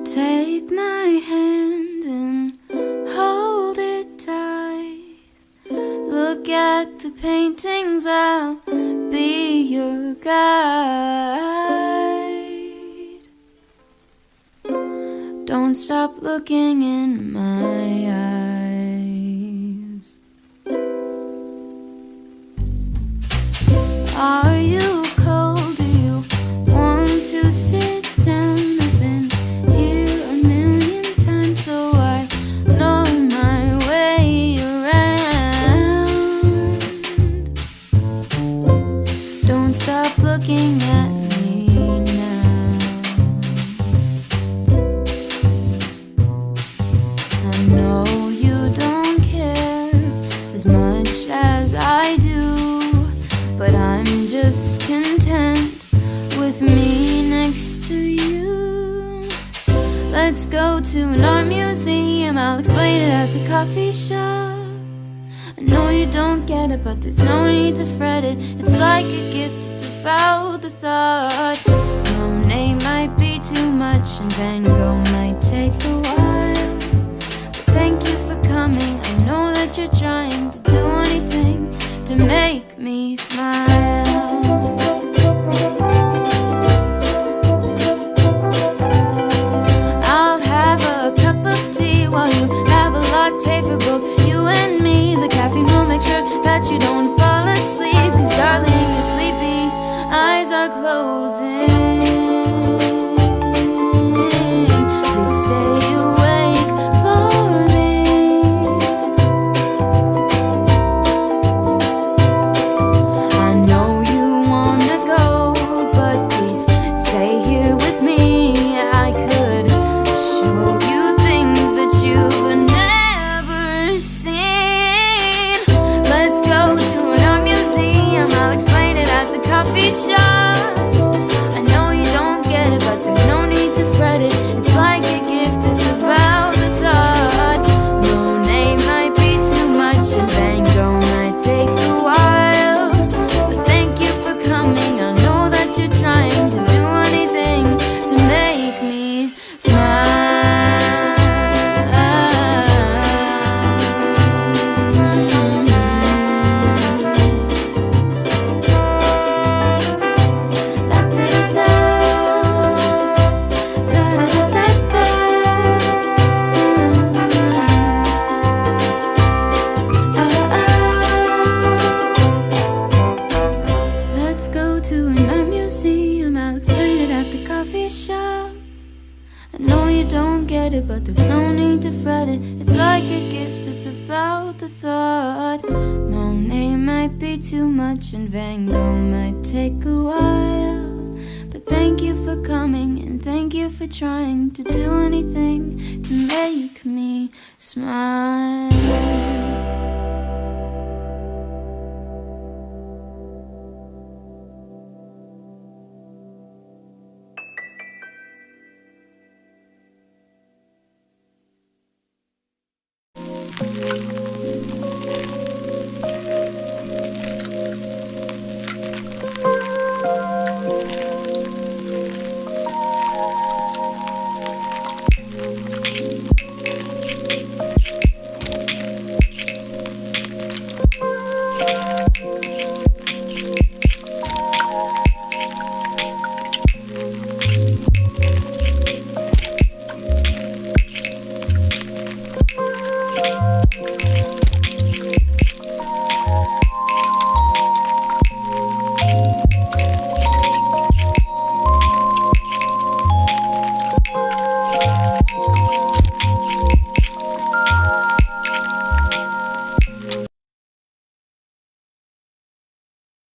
Take my hand and hold it tight. Look at the paintings, I'll be your guide. Don't stop looking in my eyes. Are you cold? Do you want to sit down? I've been here a million times, so I know my way around. Don't stop looking at me now. I know you don't care as much as I do, but I'm just content with me next to you. Let's go to an art museum, I'll explain it at the coffee shop. I know you don't get it, but there's no need to fret it. It's like a gift, it's about the thought. Monet might be too much and Van Gogh might take a while, but thank you for coming. I know that you're trying to do anything to make me smile. I'll have a cup of tea while you have a latte for both you and me. The caffeine will make sure that you don't fall asleep, 'cause darling, you're sleepy, eyes are closing. Please stay awake for me. I know you wanna go, but please stay here with me. I could show you things that you've never seen. Let's go to an art museum, I'll explain it at the coffee shop. I know you don't get it, but there's no need to fret it. It's like a gift, it's about the thought. Monet might be too much and Van Gogh might take a while, but thank you for coming. I know that you're trying to do anything to make me smile. Let's go to an art museum, I'll explain it at the coffee shop. I know you don't get it, but there's no need to fret it. It's like a gift, it's about the thought. Monet might be too much and Van Gogh might take a while, but thank you for coming and thank you for trying to do anything to make me smile.